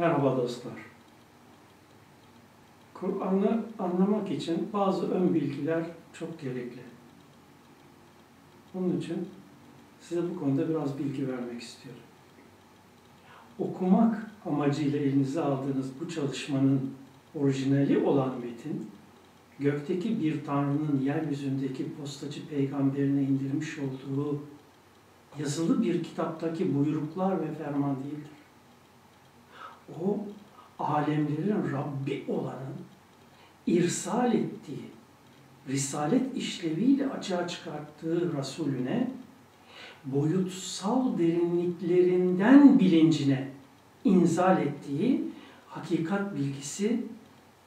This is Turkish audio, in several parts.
Merhaba dostlar. Kur'an'ı anlamak için bazı ön bilgiler çok gerekli. Bunun için size bu konuda biraz bilgi vermek istiyorum. Okumak amacıyla elinize aldığınız bu çalışmanın orijinali olan metin, gökteki bir tanrının yeryüzündeki postacı peygamberine indirmiş olduğu yazılı bir kitaptaki buyruklar ve ferman değildir. O, alemlerin Rabbi olanın irsal ettiği, risalet işleviyle açığa çıkarttığı Resulüne, boyutsal derinliklerinden bilincine inzal ettiği hakikat bilgisi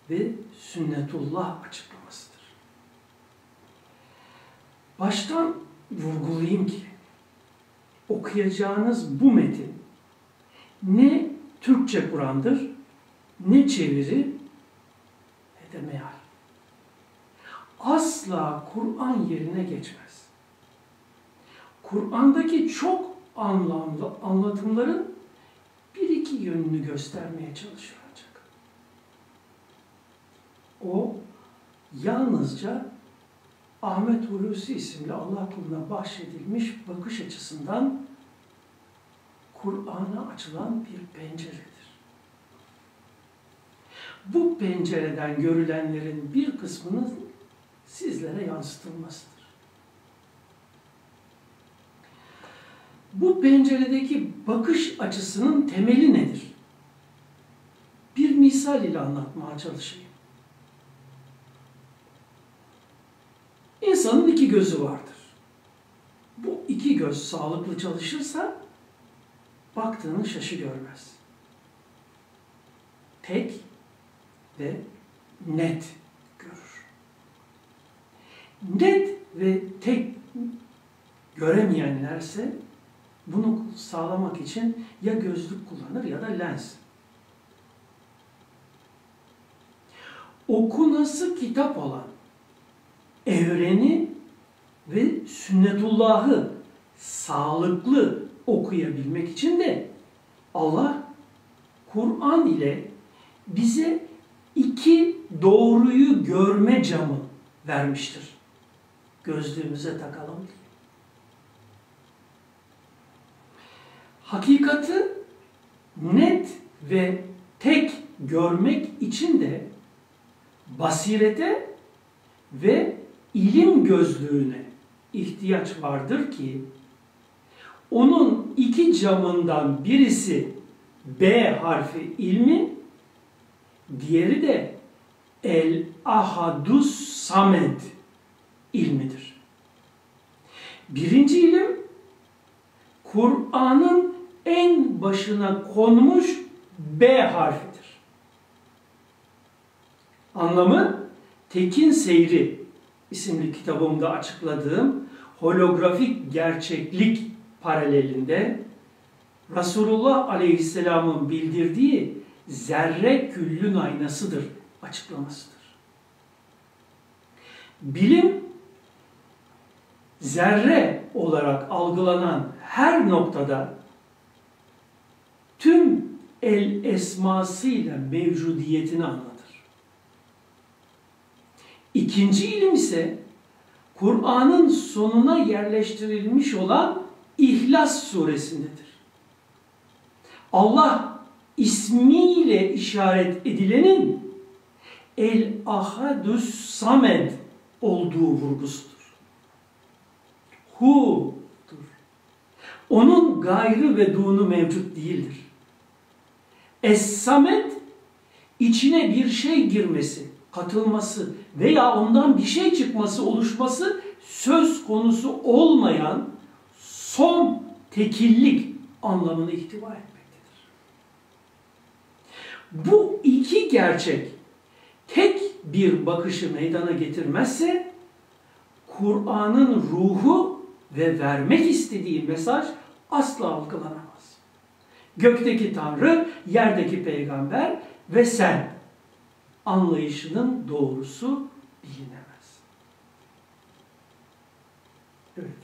ve sünnetullah açıklamasıdır. Baştan vurgulayayım ki, okuyacağınız bu metin ne Türkçe Kur'an'dır, ne çeviri, ne de meal. Asla Kur'an yerine geçmez. Kur'an'daki çok anlamlı anlatımların bir iki yönünü göstermeye çalışıyor ancak. O yalnızca Ahmet Hulusi isimli Allah kuluna bahşedilmiş bakış açısından Kur'an'a açılan bir penceredir. Bu pencereden görülenlerin bir kısmının sizlere yansıtılmasıdır. Bu penceredeki bakış açısının temeli nedir? Bir misal ile anlatmaya çalışayım. İnsanın iki gözü vardır. Bu iki göz sağlıklı çalışırsa baktığını şaşı görmez. Tek ve net görür. Net ve tek göremeyenlerse bunu sağlamak için ya gözlük kullanır ya da lens. Okunası kitap olan evreni ve sünnetullahı sağlıklı okuyabilmek için de Allah Kur'an ile bize iki doğruyu görme camı vermiştir. Gözlüğümüze takalım diye. Hakikati net ve tek görmek için de basirete ve ilim gözlüğüne ihtiyaç vardır ki onun iki camından birisi B harfi ilmi, diğeri de El-Ahadus Samed ilmidir. Birinci ilim, Kur'an'ın en başına konmuş B harfidir. Anlamı, Tekin Seyri isimli kitabımda açıkladığım holografik gerçeklik paralelinde Resulullah Aleyhisselam'ın bildirdiği zerre küllün aynasıdır açıklamasıdır. Bilim, zerre olarak algılanan her noktada tüm el esmasıyla mevcudiyetini anlatır. İkinci ilim ise Kur'an'ın sonuna yerleştirilmiş olan İhlas suresindedir. Allah ismiyle işaret edilenin El-Ahadus Samed olduğu vurgusudur. Hu'dur. Onun gayrı ve dunu mevcut değildir. Es-Samed, içine bir şey girmesi, katılması veya ondan bir şey çıkması, oluşması söz konusu olmayan son tekillik anlamını ihtiva etmektedir. Bu iki gerçek tek bir bakışı meydana getirmezse Kur'an'ın ruhu ve vermek istediği mesaj asla algılanamaz. Gökteki Tanrı, yerdeki peygamber ve sen anlayışının doğrusu bilinemez. Evet.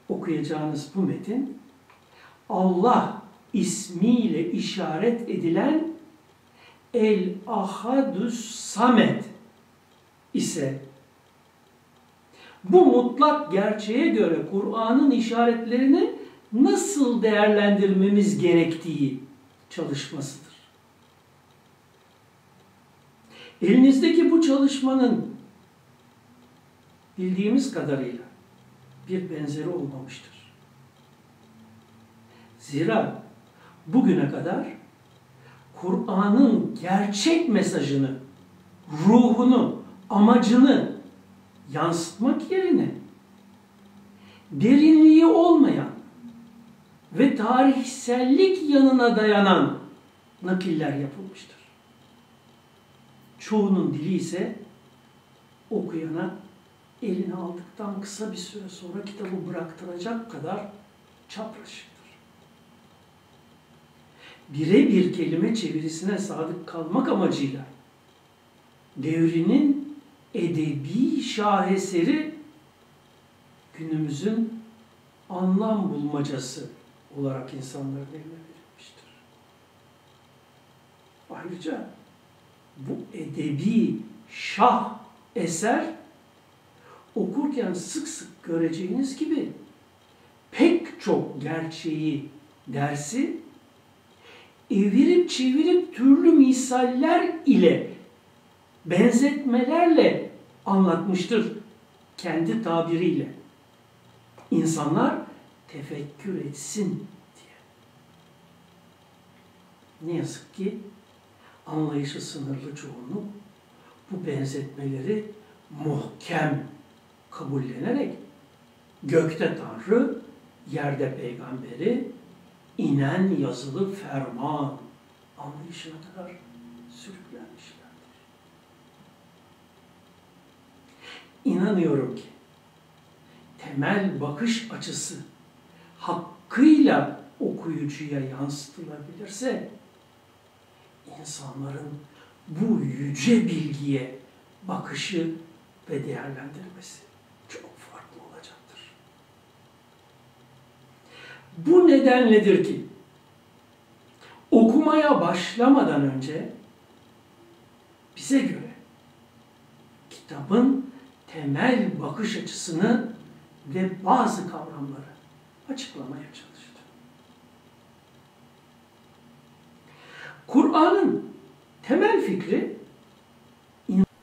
Okuyacağınız bu metin Allah ismiyle işaret edilen El-Ahadus Samet ise bu mutlak gerçeğe göre Kur'an'ın işaretlerini nasıl değerlendirmemiz gerektiği çalışmasıdır. Elinizdeki bu çalışmanın bildiğimiz kadarıyla bir benzeri olmamıştır. Zira bugüne kadar Kur'an'ın gerçek mesajını, ruhunu, amacını yansıtmak yerine derinliği olmayan ve tarihsellik yanına dayanan nakiller yapılmıştır. Çoğunun dili ise okuyana eline aldıktan kısa bir süre sonra kitabı bıraktıracak kadar çapraşıktır. Birebir kelime çevirisine sadık kalmak amacıyla devrinin edebi şaheseri günümüzün anlam bulmacası olarak insanların eline verilmiştir. Ayrıca bu edebi şah eser okurken sık sık göreceğiniz gibi pek çok gerçeği, dersi evirip çevirip türlü misaller ile, benzetmelerle anlatmıştır kendi tabiriyle. İnsanlar tefekkür etsin diye. Ne yazık ki anlayışı sınırlı çoğunluk bu benzetmeleri muhkem kabullenerek gökte Tanrı, yerde peygamberi, inen yazılı ferman anlayışına kadar sürüklenmişlerdir. İnanıyorum ki temel bakış açısı hakkıyla okuyucuya yansıtılabilirse insanların bu yüce bilgiye bakışı ve değerlendirmesi çok farklı olacaktır. Bu nedenledir ki okumaya başlamadan önce bize göre kitabın temel bakış açısını ve bazı kavramları açıklamaya çalıştı. Kur'an'ın temel fikri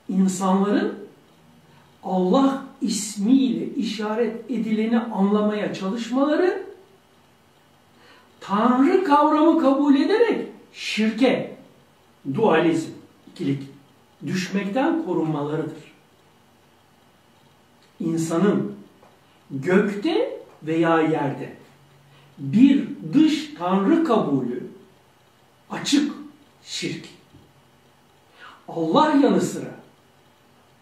insanların Allah ismiyle işaret edileni anlamaya çalışmaları, Tanrı kavramı kabul ederek şirke, dualizm, ikilik, düşmekten korunmalarıdır. İnsanın gökte veya yerde bir dış Tanrı kabulü açık şirk. Allah yanı sıra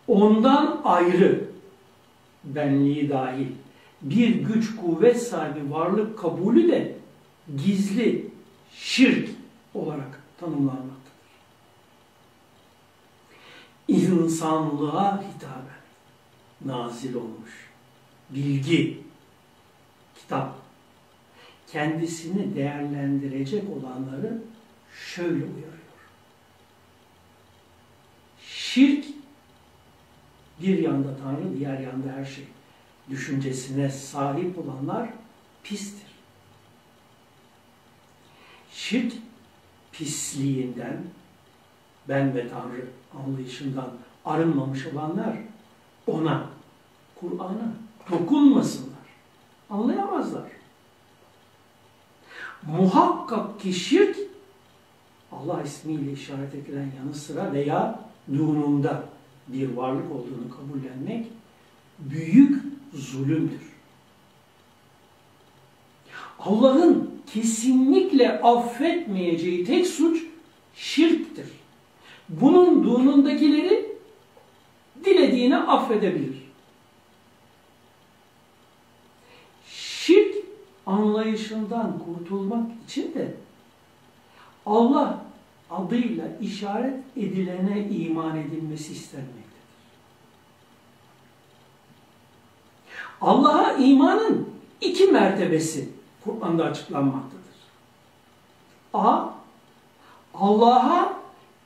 ondan ayrı, benliği dahil bir güç kuvvet sahibi varlık kabulü de gizli şirk olarak tanımlanmaktadır. İnsanlığa hitaben nazil olmuş bilgi, kitap, kendisini değerlendirecek olanları şöyle uyarıyor. Şirk, bir yanda Tanrı, diğer yanda her şey düşüncesine sahip olanlar pistir. Şirk pisliğinden, ben ve Tanrı anlayışından arınmamış olanlar ona, Kur'an'a dokunmasınlar, anlayamazlar. Muhakkak ki şirk, Allah ismiyle işaret edilen yanı sıra veya dununda bir varlık olduğunu kabullenmek büyük zulümdür. Allah'ın kesinlikle affetmeyeceği tek suç şirktir. Bunun dunundakileri dilediğini affedebilir. Şirk anlayışından kurtulmak için de Allah adıyla işaret edilene iman edilmesi istenmektedir. Allah'a imanın iki mertebesi Kur'an'da açıklanmaktadır. A. Allah'a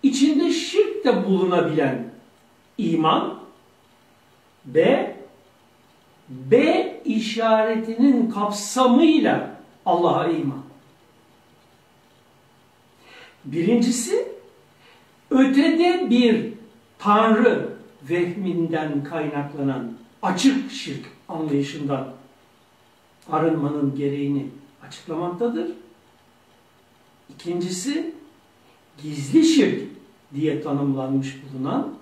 içinde şirk de bulunabilen iman. B işaretinin kapsamıyla Allah'a iman. Birincisi, ötede bir Tanrı vehminden kaynaklanan açık şirk anlayışından arınmanın gereğini açıklamaktadır. İkincisi, gizli şirk diye tanımlanmış bulunan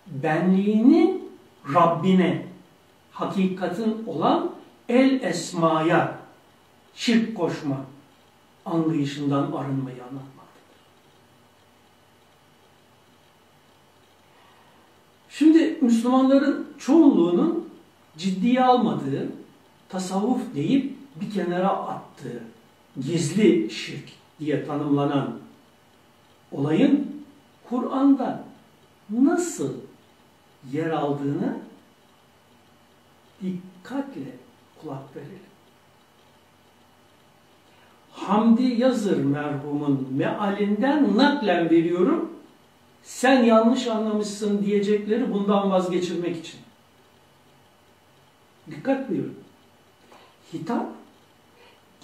benliğini Rabbine, hakikatin olan el esmaya şirk koşma anlayışından arınmayı anlatmaktadır. Şimdi Müslümanların çoğunluğunun ciddiye almadığı, tasavvuf deyip bir kenara attığı gizli şirk diye tanımlanan olayın Kur'an'da nasıl yer aldığını dikkatle kulak verelim. Hamdi Yazır merhumun mealinden naklen veriyorum. Sen yanlış anlamışsın diyecekleri bundan vazgeçirmek için. Dikkat buyurun. Hitap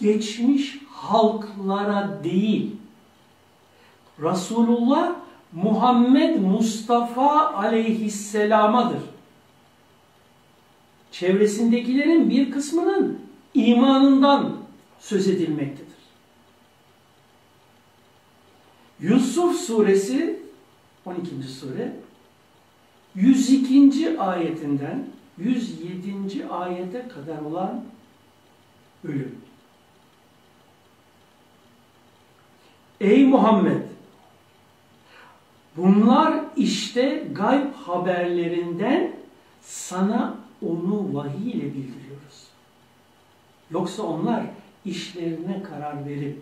geçmiş halklara değil, Resulullah Muhammed Mustafa aleyhisselamadır. Çevresindekilerin bir kısmının imanından söz edilmektedir. Yusuf suresi 12. sure 102. ayetinden 107. ayete kadar olan bölüm. Ey Muhammed! Bunlar işte gayb haberlerinden sana onu vahiy ile bildiriyoruz. Yoksa onlar işlerine karar verip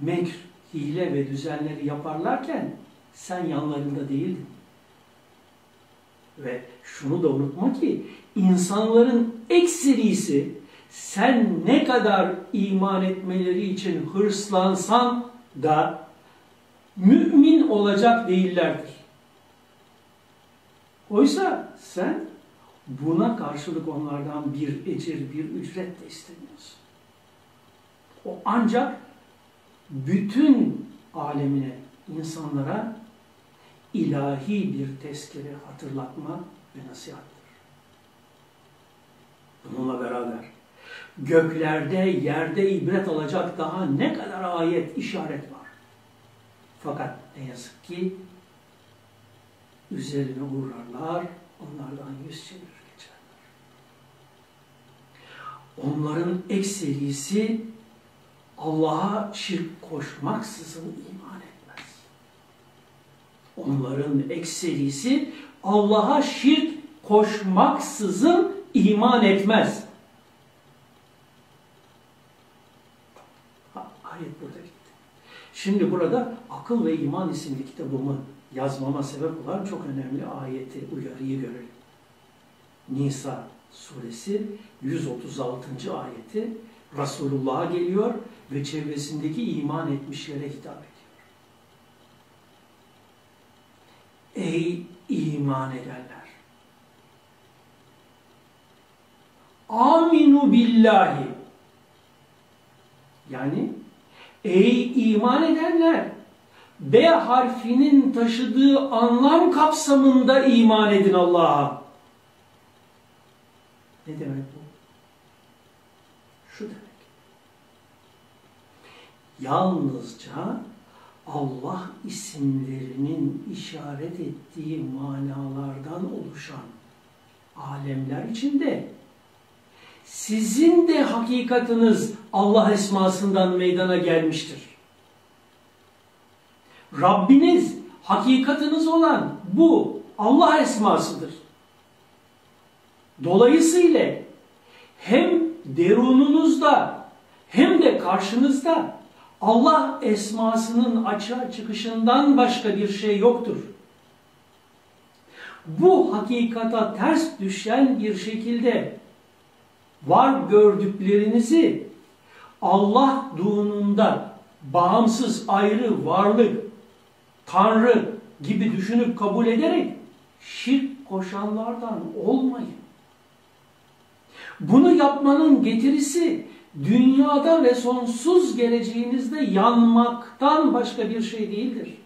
mekr, hile ve düzenleri yaparlarken sen yanlarında değildin. Ve şunu da unutma ki insanların ekserisi sen ne kadar iman etmeleri için hırslansan da mümin olacak değillerdir. Oysa sen buna karşılık onlardan bir ecir, bir ücret de istemiyorsun. O ancak bütün alemine, insanlara ilahi bir tezkere, hatırlatma ve nasihattır. Bununla beraber göklerde, yerde ibret alacak daha ne kadar ayet, işaret var. Fakat ne yazık ki üzerine uğrarlar, onlardan yüz çevirir geçerler. Onların ekserisi Allah'a şirk koşmaksızın iman etmez. Onların ekserisi Allah'a şirk koşmaksızın iman etmez. Ayet burada gitti. Şimdi burada Akıl ve İman isimli kitabımı yazmama sebep olan çok önemli ayeti, uyarıyı görelim. Nisa suresi 136. ayeti Resulullah'a geliyor ve çevresindeki iman etmişlere hitap ediyor. Ey iman edenler! Aminu billahi! Yani ey iman edenler! B harfinin taşıdığı anlam kapsamında iman edin Allah'a. Ne demek bu? Şu demek. Yalnızca Allah isimlerinin işaret ettiği manalardan oluşan alemler içinde sizin de hakikatiniz Allah esmasından meydana gelmiştir. Rabbiniz, hakikatiniz olan bu Allah esmasıdır. Dolayısıyla hem derununuzda hem de karşınızda Allah esmasının açığa çıkışından başka bir şey yoktur. Bu hakikata ters düşen bir şekilde var gördüklerinizi Allahduğununda bağımsız, ayrı varlık, Tanrı gibi düşünüp kabul ederek şirk koşanlardan olmayın. Bunu yapmanın getirisi dünyada ve sonsuz geleceğinizde yanmaktan başka bir şey değildir.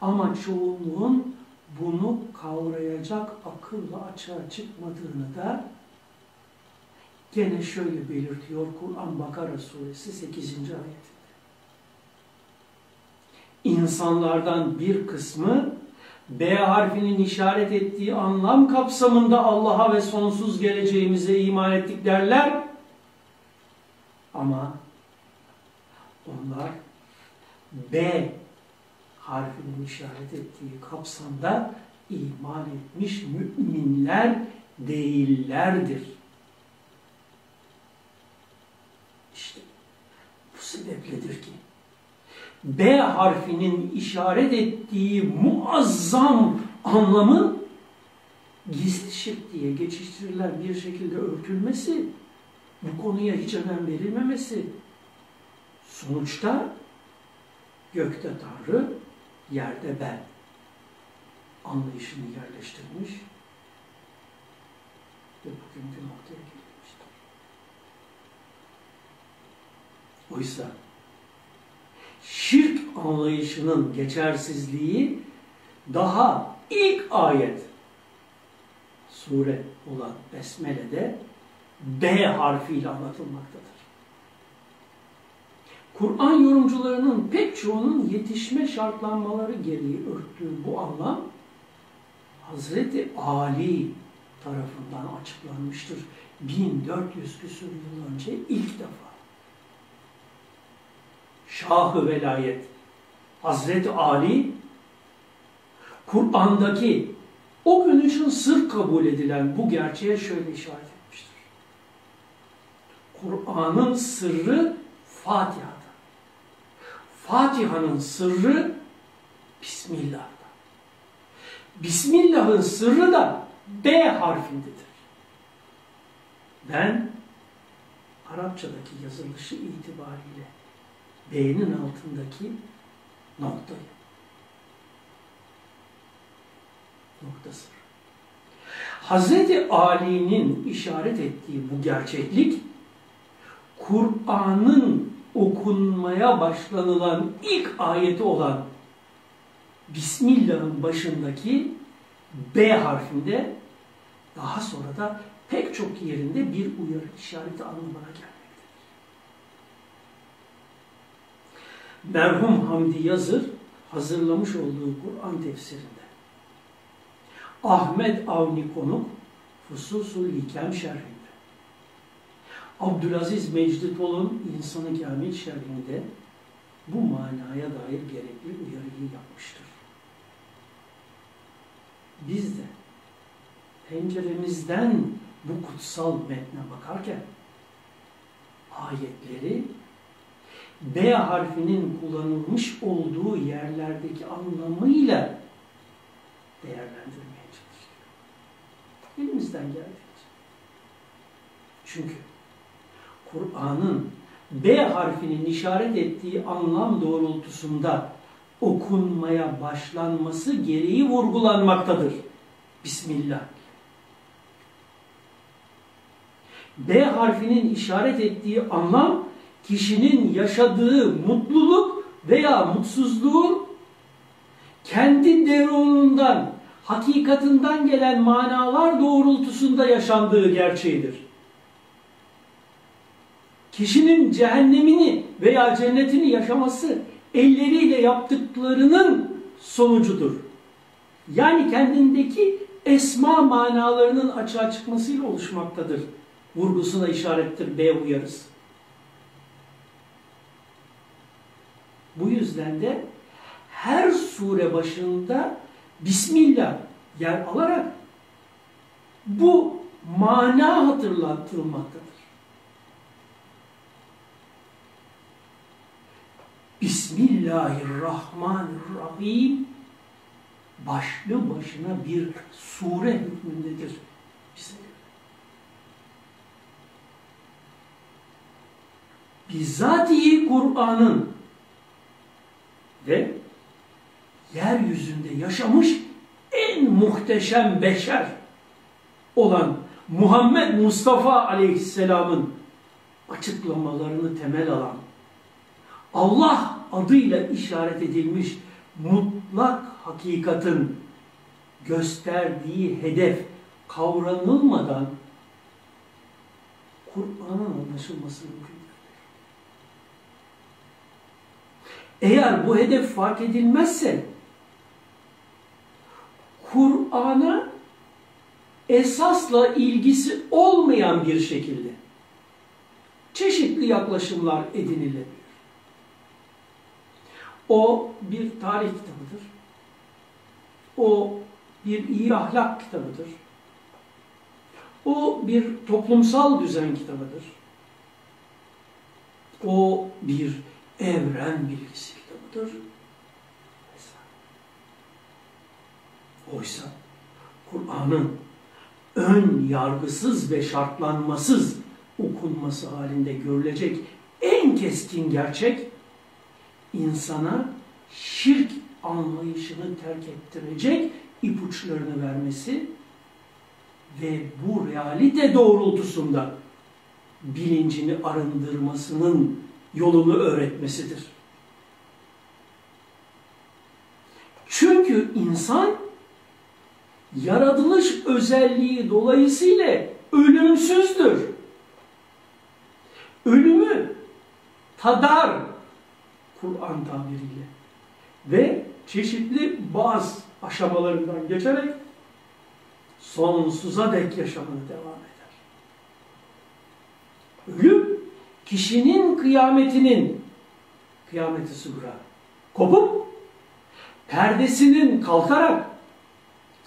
Ama çoğunluğun bunu kavrayacak akılla açığa çıkmadığını da gene şöyle belirtiyor Kur'an Bakara suresi 8. ayetinde. İnsanlardan bir kısmı B harfinin işaret ettiği anlam kapsamında Allah'a ve sonsuz geleceğimize iman ettik derler. Ama onlar B harfinin işaret ettiği kapsamda iman etmiş müminler değillerdir. İşte bu sebepledir ki B harfinin işaret ettiği muazzam anlamın gizli şirk diye geçiştirilen bir şekilde örtülmesi, bu konuya hiç önem verilmemesi, sonuçta gökte Tanrı, yerde ben anlayışını yerleştirmiş ve bugünkü noktaya gelinmiştir. Oysa şirk anlayışının geçersizliği daha ilk ayet sure olan Besmele'de B harfiyle anlatılmaktadır. Kur'an yorumcularının pek çoğunun yetişme şartlanmaları gereği örttüğü bu anlam Hazreti Ali tarafından açıklanmıştır. 1400 küsur yıl önce ilk defa. Şah-ı Velayet Hazreti Ali Kur'an'daki o gün için sır kabul edilen bu gerçeğe şöyle işaret etmiştir. Kur'an'ın sırrı Fatiha'da. Fatiha'nın sırrı Bismillah'da. Bismillah'ın sırrı da B harfindedir. Ben Arapçadaki yazılışı itibariyle B'nin altındaki noktayı. Noktası. Hazreti Ali'nin işaret ettiği bu gerçeklik Kur'an'ın okunmaya başlanılan ilk ayeti olan Bismillah'ın başındaki B harfinde daha sonra da pek çok yerinde bir uyarı işareti anlamına gelmektedir. Merhum Hamdi Yazır hazırlamış olduğu Kur'an tefsirinde Ahmet Avni Konuk Fususul Hikem şerhinde Abdülaziz Mecditoğlu'nun İnsan-ı Kamil şerhinde bu manaya dair gerekli uyarıyı yapmıştır. Biz de penceremizden bu kutsal metne bakarken ayetleri B harfinin kullanılmış olduğu yerlerdeki anlamıyla değerlendirmeye çalışıyoruz. Elimizden geldiğince. Çünkü Kur'an'ın B harfinin işaret ettiği anlam doğrultusunda okunmaya başlanması gereği vurgulanmaktadır. Bismillah. B harfinin işaret ettiği anlam kişinin yaşadığı mutluluk veya mutsuzluğun kendi derunundan, hakikatinden gelen manalar doğrultusunda yaşandığı gerçeğidir. Kişinin cehennemini veya cennetini yaşaması elleriyle yaptıklarının sonucudur. Yani kendindeki esma manalarının açığa çıkmasıyla oluşmaktadır. Vurgusuna işarettir B uyarısı. Bu yüzden de her sure başında Bismillah yer alarak bu mana hatırlatılmaktadır. Bismillahirrahmanirrahim başlı başına bir sure hükmündedir. bizzatihi Kur'an'ın ve yeryüzünde yaşamış en muhteşem beşer olan Muhammed Mustafa Aleyhisselam'ın açıklamalarını temel alan, Allah adıyla işaret edilmiş mutlak hakikatin gösterdiği hedef kavranılmadan Kur'an'ın anlaşılması mümkün değildir. Eğer bu hedef fark edilmezse Kur'an'a esasla ilgisi olmayan bir şekilde çeşitli yaklaşımlar edinilebilir. O bir tarih kitabıdır. O bir iyi ahlak kitabıdır. O bir toplumsal düzen kitabıdır. O bir evren bilgisi kitabıdır. Oysa Kur'an'ın ön yargısız ve şartlanmasız okunması halinde görülecek en keskin gerçek, insana şirk anlayışını terk ettirecek ipuçlarını vermesi ve bu realite doğrultusunda bilincini arındırmasının yolunu öğretmesidir. Çünkü insan yaratılış özelliği dolayısıyla ölümsüzdür. Ölümü tadar Kur'an tabiriyle ve çeşitli bazı aşamalarından geçerek sonsuza dek yaşamını devam eder. Ölüm kişinin kıyameti sugra kopup perdesinin kalkarak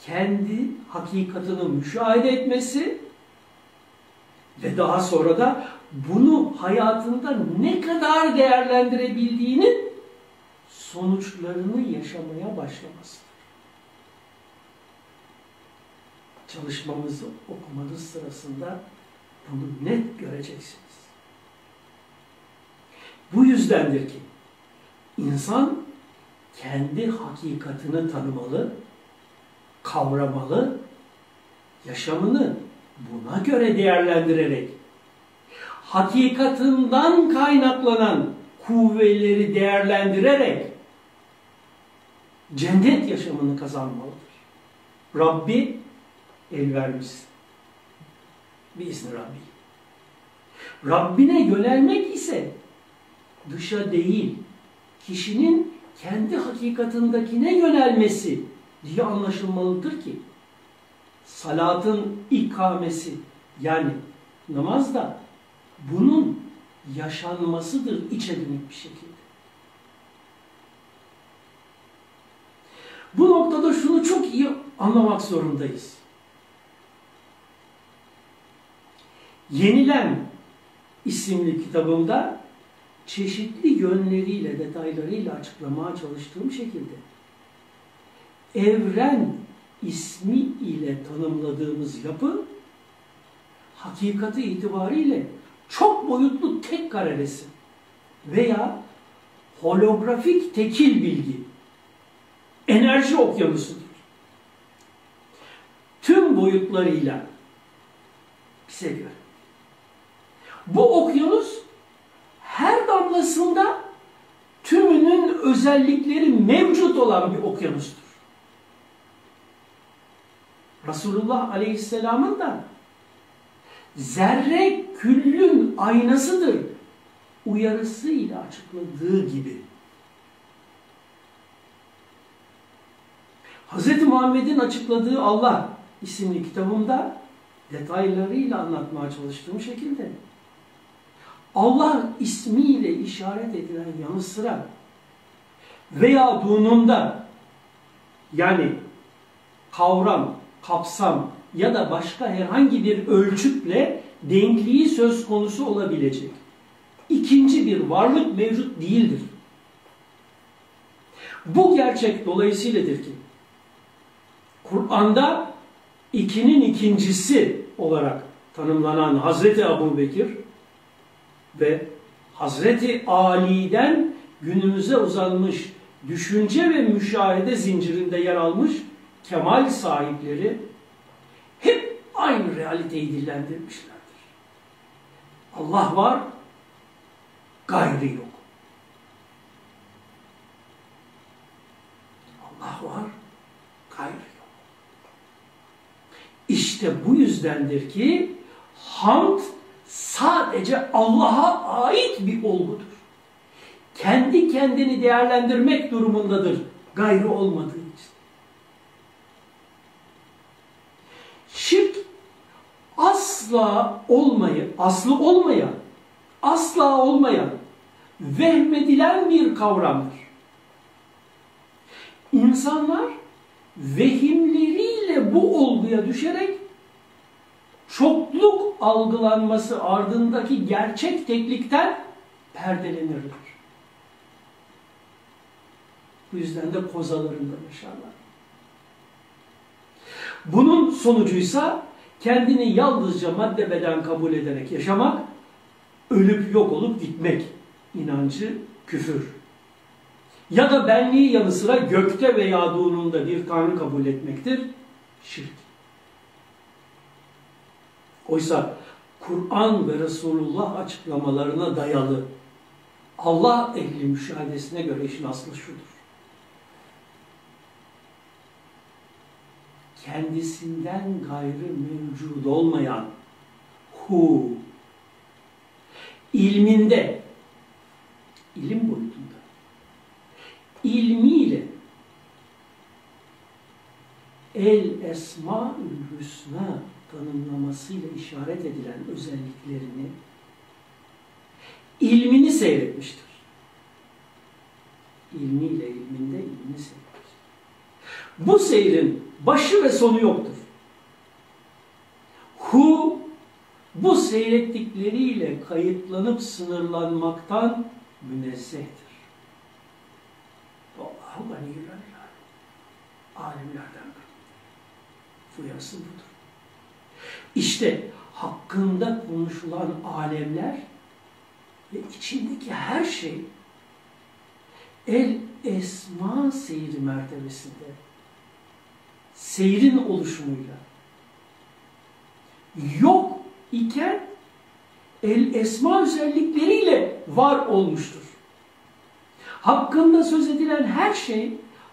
kendi hakikatini müşahede etmesi ve daha sonra da bunu hayatında ne kadar değerlendirebildiğinin sonuçlarını yaşamaya başlamasıdır. Çalışmamızı okumanız sırasında bunu net göreceksiniz. Bu yüzdendir ki insan kendi hakikatini tanımalı, kavramalı, yaşamını buna göre değerlendirerek hakikatinden kaynaklanan kuvveleri değerlendirerek cennet yaşamını kazanmalıdır. Rabbi el vermişsin. Biizni Rabbi. Rabbine yönelmek ise dışa değil, kişinin kendi hakikatindekine yönelmesi diye anlaşılmalıdır ki salatın ikamesi yani namaz da bunun yaşanmasıdır içe dönük bir şekilde. Bu noktada şunu çok iyi anlamak zorundayız. Yenilen isimli kitabımda çeşitli yönleriyle, detaylarıyla açıklamaya çalıştığım şekilde evren ismi ile tanımladığımız yapı hakikati itibariyle çok boyutlu tek kare resim veya holografik tekil bilgi, enerji okyanusudur. Tüm boyutlarıyla bize göre. Bu okyanus her damlasında tümünün özellikleri mevcut olan bir okyanustur. Resulullah Aleyhisselam'ın da zerre küllün aynasıdır uyarısıyla açıkladığı gibi. Hz. Muhammed'in açıkladığı Allah isimli kitabımda detaylarıyla anlatmaya çalıştığım şekilde Allah ismiyle işaret edilen yanı sıra veya bununda yani kavram, kapsam ya da başka herhangi bir ölçütle denkliği söz konusu olabilecek ikinci bir varlık mevcut değildir. Bu gerçek dolayısıyladır ki Kur'an'da ikinin ikincisi olarak tanımlanan Hazreti Ebubekir ve Hazreti Ali'den günümüze uzanmış düşünce ve müşahede zincirinde yer almış kemal sahipleri hep aynı realiteyi dillendirmişlerdir. Allah var, gayrı yok. Allah var, gayrı yok. İşte bu yüzdendir ki hamd sadece Allah'a ait bir olgudur. Kendi kendini değerlendirmek durumundadır gayrı olmadığı için. Şirk asla olmayan, vehmedilen bir kavramdır. İnsanlar vehimleriyle bu olguya düşerek çokluk algılanması ardındaki gerçek teklikten perdelenirler. Bu yüzden de kozalarında yaşarlar. Bunun sonucuysa kendini yalnızca madde beden kabul ederek yaşamak, ölüp yok olup gitmek inancı küfür. Ya da benliği yanı sıra gökte ve yağduğununda bir tanrı kabul etmektir, şirk. Oysa Kur'an ve Resulullah açıklamalarına dayalı Allah ehli müşahedesine göre işin aslı şudur. Kendisinden gayrı mevcud olmayan ilminde, ilim boyutunda, ilmiyle el esma-ül hüsna tanımlamasıyla işaret edilen özelliklerini, ilmini seyretmiştir. İlmiyle ilminde ilmini seyretmiştir. Bu seyrin başı ve sonu yoktur. Bu seyrettikleriyle kayıtlanıp sınırlanmaktan münezzehtir. Allahu ganiyyül alemlerden fıyası budur. İşte hakkında konuşulan alemler ve içindeki her şey el esma seyri mertebesinde seyrin oluşumuyla yok iken el esma özellikleriyle var olmuştur. Hakkında söz edilen her şey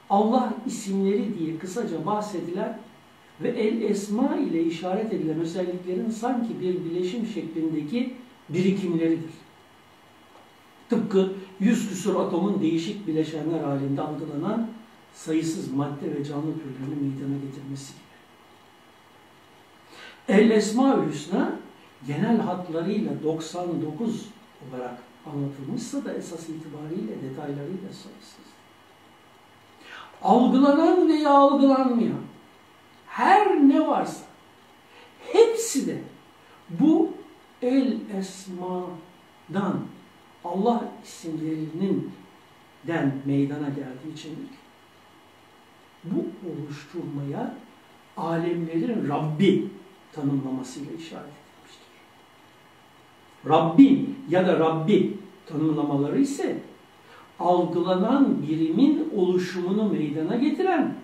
Allah isimleri diye kısaca bahsedilen ve el esma ile işaret edilen özelliklerin sanki bir bileşim şeklindeki birikimleridir. Tıpkı 100 küsur atomun değişik bileşenler halinde algılanan sayısız madde ve canlı türlerini meydana getirmesi gibi. El Esma-ül Hüsna genel hatlarıyla 99 olarak anlatılmışsa da esas itibariyle detaylarıyla sayısız. Algılanan veya algılanmayan her ne varsa hepsi de bu El Esma'dan, Allah isimlerinden meydana geldiği için bu oluşturmaya alemlerin Rabbi tanımlamasıyla işaret edilmiştir. Rabbin ya da Rabbi tanımlamaları ise algılanan birimin oluşumunu meydana getiren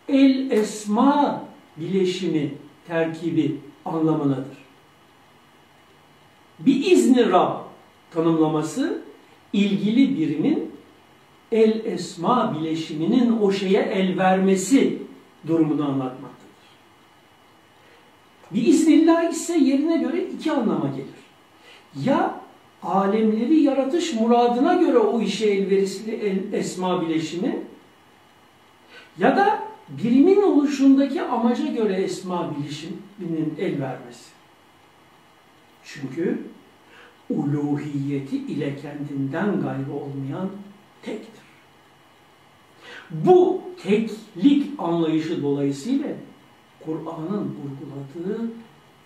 El Esma bileşimi, terkibi anlamındadır. Bir izni Rab tanımlaması ilgili birimin El Esma bileşiminin o şeye el vermesi durumunu anlatmaktadır. Bir iznillah ise yerine göre iki anlama gelir. Ya alemleri yaratış muradına göre o işe elverişli El Esma bileşimi ya da birimin oluşundaki amaca göre esma bileşiminin el vermesi. Çünkü uluhiyeti ile kendinden gayrı olmayan tektir. Bu teklik anlayışı dolayısıyla Kur'an'ın vurguladığı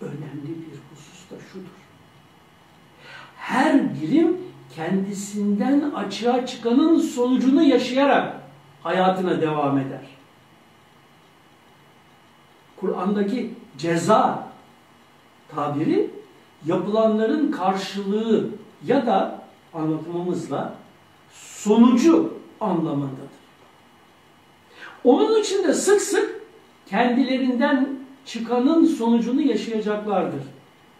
önemli bir husus da şudur. Her birim kendisinden açığa çıkanın sonucunu yaşayarak hayatına devam eder. Kur'an'daki ceza tabiri yapılanların karşılığı ya da anlatımımızla sonucu anlamındadır. Onun için de sık sık kendilerinden çıkanın sonucunu yaşayacaklardır.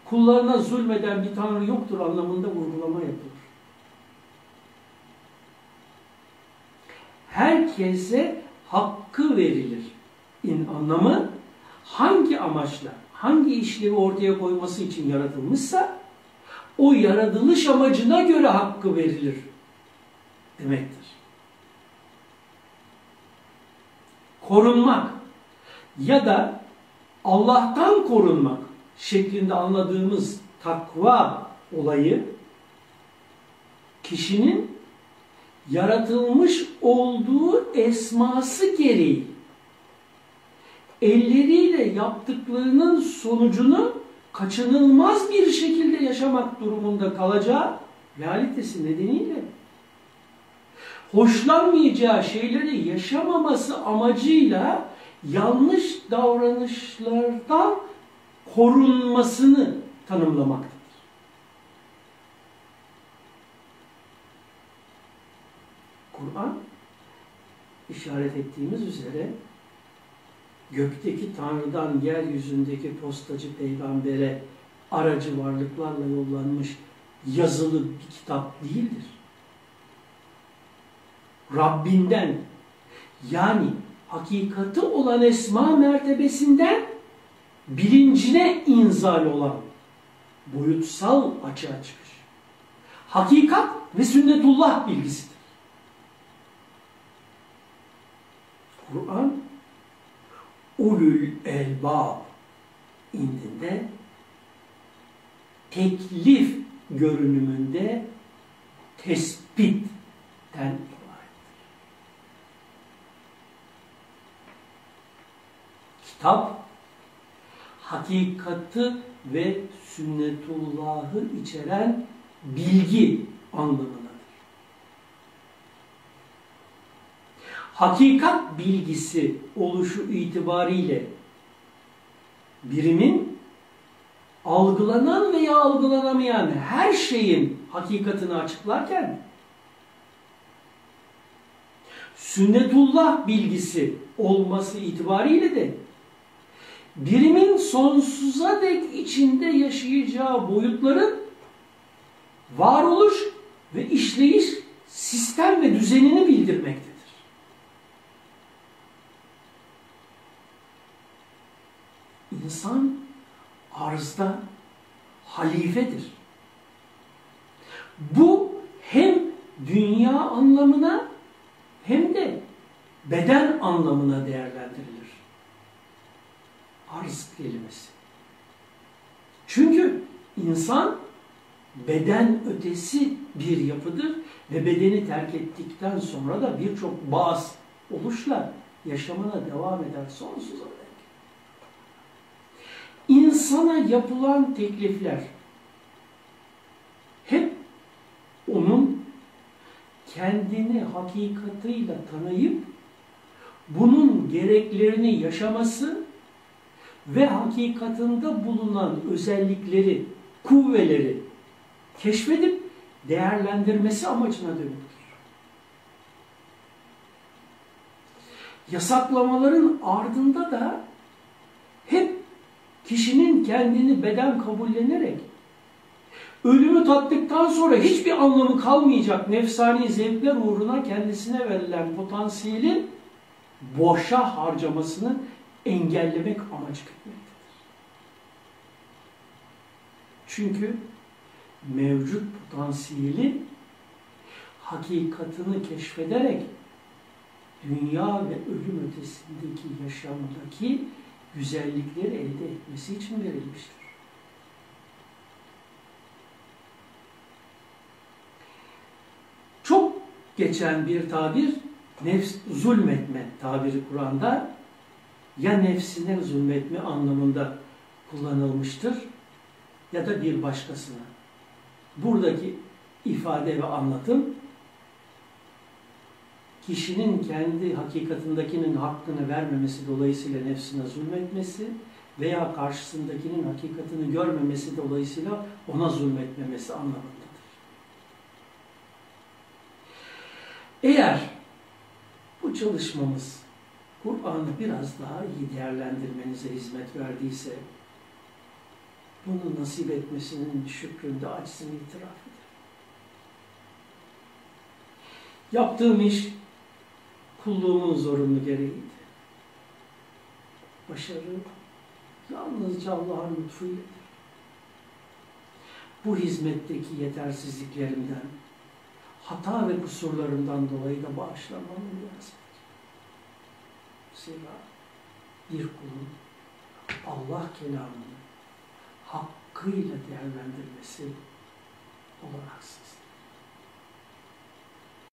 Kullarına zulmeden bir Tanrı yoktur anlamında vurgulama yapılır. Herkese hakkı verilir. Anlamı hangi amaçla, hangi işlevi ortaya koyması için yaratılmışsa o yaratılış amacına göre hakkı verilir demektir. Korunmak ya da Allah'tan korunmak şeklinde anladığımız takva olayı kişinin yaratılmış olduğu esması gereği elleriyle yaptıklarının sonucunu kaçınılmaz bir şekilde yaşamak durumunda kalacağı realitesi nedeniyle hoşlanmayacağı şeyleri yaşamaması amacıyla yanlış davranışlardan korunmasını tanımlamaktadır. Kur'an işaret ettiğimiz üzere gökteki Tanrı'dan yeryüzündeki postacı peygambere aracı varlıklarla yollanmış yazılı bir kitap değildir. Rabbinden yani hakikati olan esma mertebesinden bilincine inzal olan boyutsal açığa çıkış. Hakikat ve sünnetullah bilgisidir. Kur'an ulul elbab indinde teklif görünümünde tespitten ibarettir. Kitap hakikati ve sünnetullahı içeren bilgi anlamındadır. Hakikat bilgisi oluşu itibariyle birimin algılanan veya algılanamayan her şeyin hakikatini açıklarken sünnetullah bilgisi olması itibariyle de birimin sonsuza dek içinde yaşayacağı boyutların varoluş ve işleyiş sistem ve düzenini bildirmektedir. İnsan arzda halifedir. Bu hem dünya anlamına hem de beden anlamına değerlendirilir. Arz kelimesi. Çünkü insan beden ötesi bir yapıdır ve bedeni terk ettikten sonra da birçok bağız oluşla yaşamına devam eder sonsuza dek. İnsana yapılan teklifler hep onun kendini hakikatiyle tanıyıp bunun gereklerini yaşaması ve hakikatında bulunan özellikleri, kuvveleri keşfedip değerlendirmesi amacına dönüktür. Yasaklamaların ardında da hep kişinin kendini beden kabullenerek ölümü tattıktan sonra hiçbir anlamı kalmayacak nefsani zevkler uğruna kendisine verilen potansiyelin boşa harcamasını engellemek amacı gütmektedir. Çünkü mevcut potansiyeli hakikatini keşfederek dünya ve ölüm ötesindeki yaşamdaki güzellikleri elde etmesi için verilmiştir. Çok geçen bir tabir, nefs zulmetme tabiri Kur'an'da ya nefsine zulmetme anlamında kullanılmıştır ya da bir başkasına. Buradaki ifade ve anlatım kişinin kendi hakikatindekinin hakkını vermemesi dolayısıyla nefsine zulmetmesi veya karşısındakinin hakikatini görmemesi dolayısıyla ona zulmetmemesi anlamındadır. Eğer bu çalışmamız Kur'an'ı biraz daha iyi değerlendirmenize hizmet verdiyse, bunu nasip etmesinin şükründe aczini itiraf ederim. Yaptığım iş kulluğumun zorunlu gereğiydi. Başarı yalnızca Allah'ın lütfuyladır. Bu hizmetteki yetersizliklerimden, hata ve kusurlarımdan dolayı da bağışlanmamı niyaz ederim. Zira bir kulun Allah kelamını hakkıyla değerlendirmesi olanaksız.